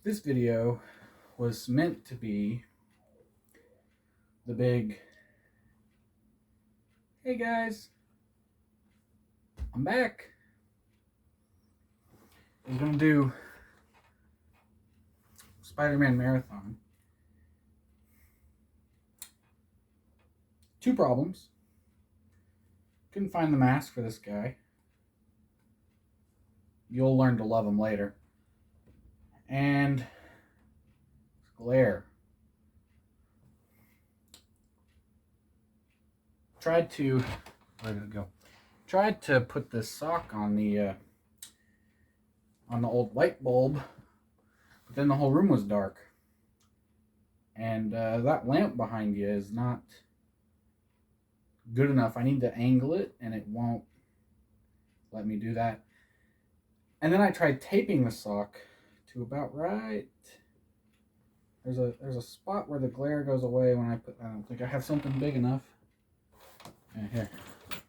This video was meant to be the big, hey guys, I'm back. I was going to do Spider-Man Marathon. 2 problems. Couldn't find the mask for this guy. You'll learn to love him later. And glare. Tried to, where did it go? Tried to put this sock on the old light bulb, but then the whole room was dark. And that lamp behind you is not good enough. I need to angle it, and it won't let me do that. And then I tried taping the sock to about right. There's a spot where the glare goes away when I don't think I have something big enough. And here.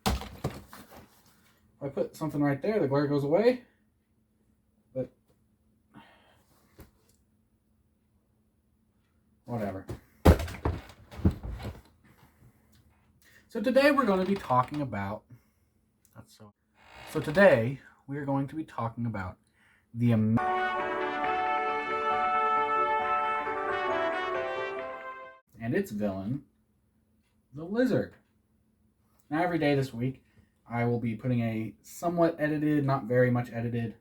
If I put something right there, the glare goes away. But whatever. So today we're going to be talking about today we are going to be talking about the and its villain, the Lizard. Now every day this week I will be putting a somewhat edited, not very much edited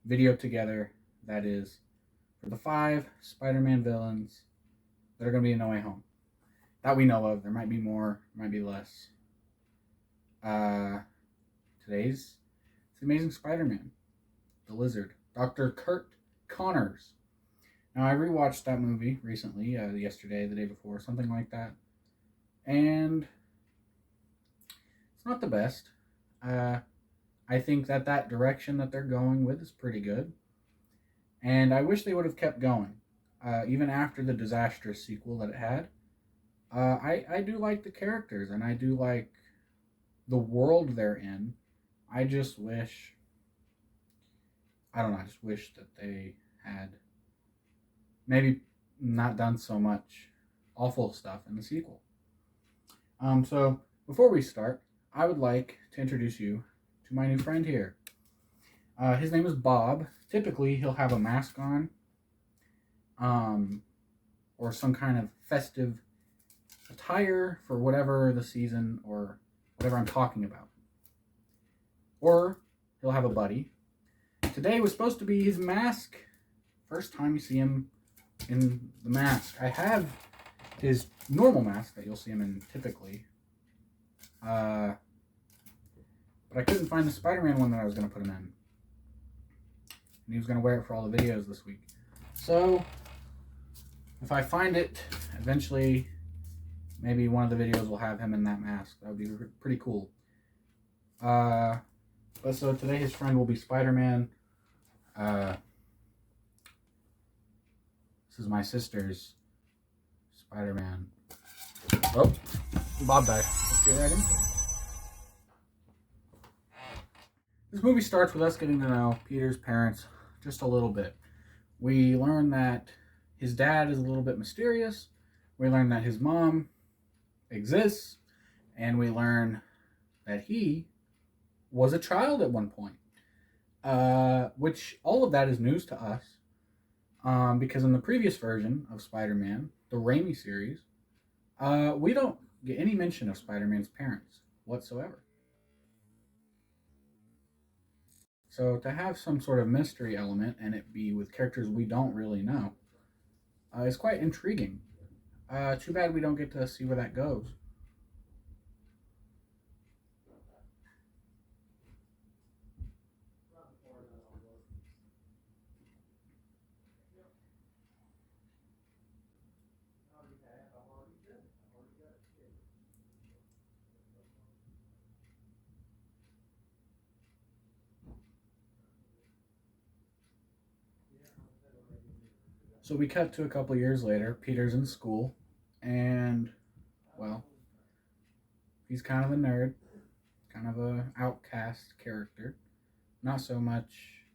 video together that is for the 5 Spider-Man villains that are going to be in No Way Home. That we know of. There might be more, might be less. Today's The Amazing Spider-Man, the Lizard, Dr. Kurt Connors. Now, I rewatched that movie recently, yesterday, the day before, something like that. And it's not the best. I think that direction that they're going with is pretty good. And I wish they would have kept going, even after the disastrous sequel that it had. I do like the characters, and I do like the world they're in. I just wish, I just wish that they had maybe not done so much awful stuff in the sequel. So before we start, I would like to introduce you to my new friend here. His name is Bob. Typically, he'll have a mask on, or some kind of festive attire for whatever the season or whatever I'm talking about. Or he'll have a buddy. Today was supposed to be his mask. First time you see him in the mask. I have his normal mask that you'll see him in typically. But I couldn't find the Spider-Man one that I was going to put him in. And he was going to wear it for all the videos this week. So, if I find it, eventually, maybe one of the videos will have him in that mask. That would be pretty cool. But so today his friend will be Spider-Man. This is my sister's Spider-Man. Oh, Bob died. Let's get right into it. This movie starts with us getting to know Peter's parents just a little bit. We learn that his dad is a little bit mysterious. We learn that his mom exists. And we learn that he was a child at one point. Which all of that is news to us. Because in the previous version of Spider-Man, the Raimi series, we don't get any mention of Spider-Man's parents whatsoever. So to have some sort of mystery element and it be with characters we don't really know is quite intriguing. Too bad we don't get to see where that goes. So we cut to a couple years later. Peter's in school, and, well, he's kind of a nerd, kind of a outcast character. Not so much,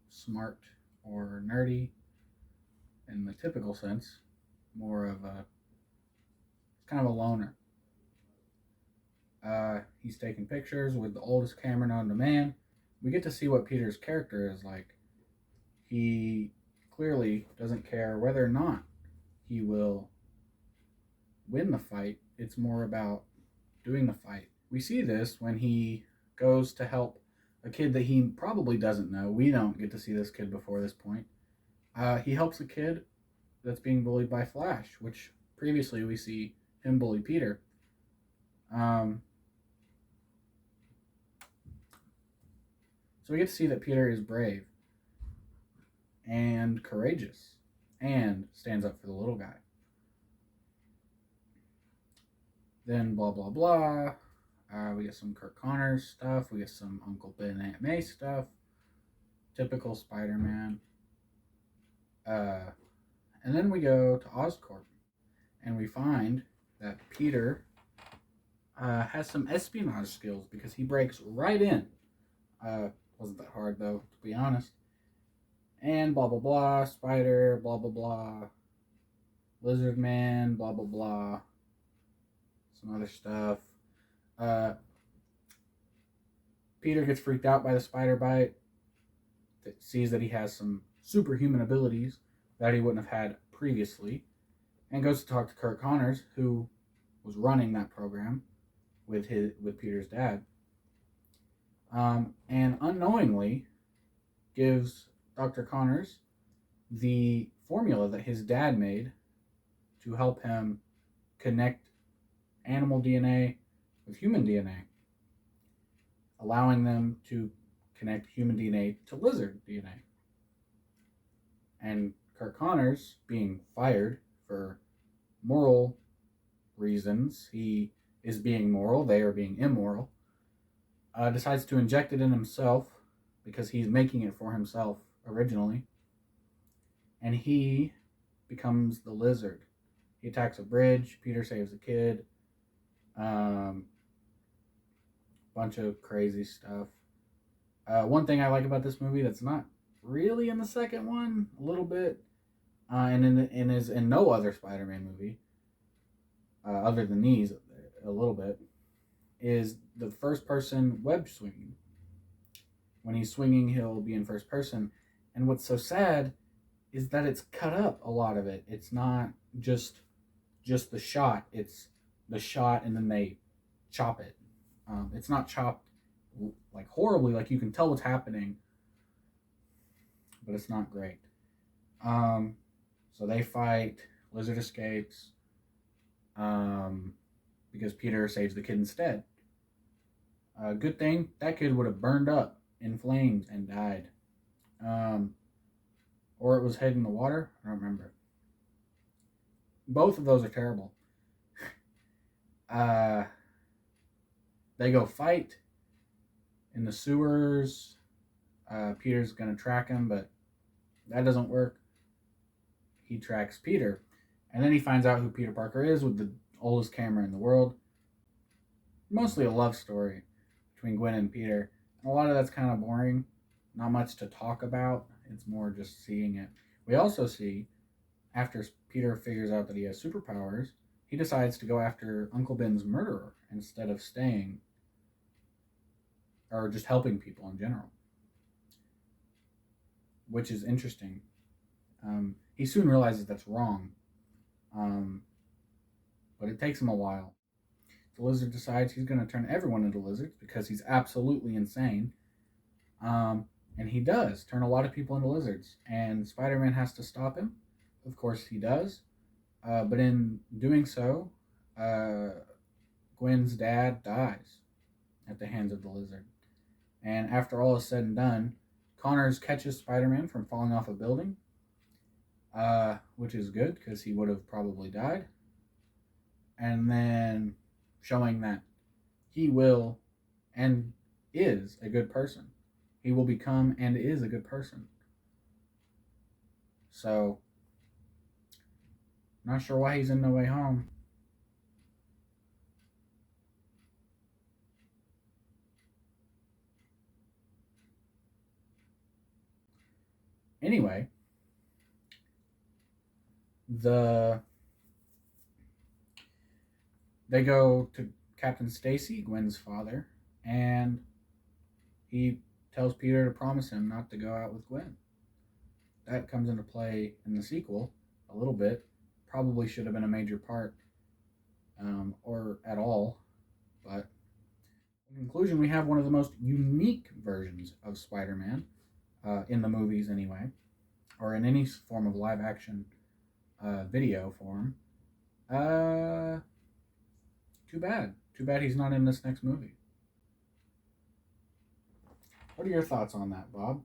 smart or nerdy in the typical sense, more of a kind of a loner. He's taking pictures with the oldest camera known to man. We get to see what Peter's character is like. He clearly doesn't care whether or not he will win the fight. It's more about doing the fight. We see this when he goes to help a kid that he probably doesn't know. We don't get to see this kid before this point. He helps a kid that's being bullied by Flash, which previously we see him bully Peter. So we get to see that Peter is brave and courageous and stands up for the little guy. Then blah, blah, blah. We get some Kirk Connors stuff. We get some Uncle Ben and Aunt May stuff. Typical Spider-Man. And then we go to Oscorp. And we find that Peter has some espionage skills because he breaks right in. Wasn't that hard, though, to be honest. And blah, blah, blah. Spider, blah, blah, blah. Lizard Man, blah, blah, blah. Some other stuff. Peter gets freaked out by the spider bite. Sees that he has some superhuman abilities that he wouldn't have had previously. And goes to talk to Kirk Connors, who was running that program with Peter's dad. And unknowingly gives Dr. Connors the formula that his dad made to help him connect animal DNA with human DNA, allowing them to connect human DNA to lizard DNA. And Kirk Connors, being fired for moral reasons, he is being moral, they are being immoral, decides to inject it in himself because he's making it for himself originally. And he becomes the lizard. He attacks a bridge. Peter saves a kid. Bunch of crazy stuff. One thing I like about this movie that's not really in the second one, a little bit, and is in no other Spider-Man movie, other than these, a little bit, is the first-person web swinging. When he's swinging, he'll be in first person. And what's so sad is that it's cut up, a lot of it. It's not just the shot. It's the shot and then they chop it. It's not chopped like horribly, like you can tell what's happening, but it's not great. So they fight. Lizard escapes because Peter saves the kid instead. Good thing that kid would have burned up in flames and died. Or it was head in the water. I don't remember. Both of those are terrible. They go fight in the sewers. Peter's going to track him, but that doesn't work. He tracks Peter. And then he finds out who Peter Parker is with the oldest camera in the world. Mostly a love story between Gwen and Peter. And a lot of that's kind of boring. Not much to talk about. It's more just seeing it. We also see, after Peter figures out that he has superpowers, he decides to go after Uncle Ben's murderer instead of staying or just helping people in general, which is interesting. He soon realizes that's wrong, but it takes him a while. The lizard decides he's going to turn everyone into lizards because he's absolutely insane. And he does turn a lot of people into lizards. And Spider-Man has to stop him. Of course he does. But in doing so, Gwen's dad dies at the hands of the lizard. And after all is said and done, Connors catches Spider-Man from falling off a building, which is good because he would have probably died. And then showing that he will and is a good person. He will become and is a good person. So, not sure why he's in No Way Home. Anyway, they go to Captain Stacy, Gwen's father, and he tells Peter to promise him not to go out with Gwen. That comes into play in the sequel a little bit. Probably should have been a major part, or at all. But in conclusion, we have one of the most unique versions of Spider-Man, in the movies anyway, or in any form of live action video form. Too bad. Too bad he's not in this next movie. What are your thoughts on that, Bob?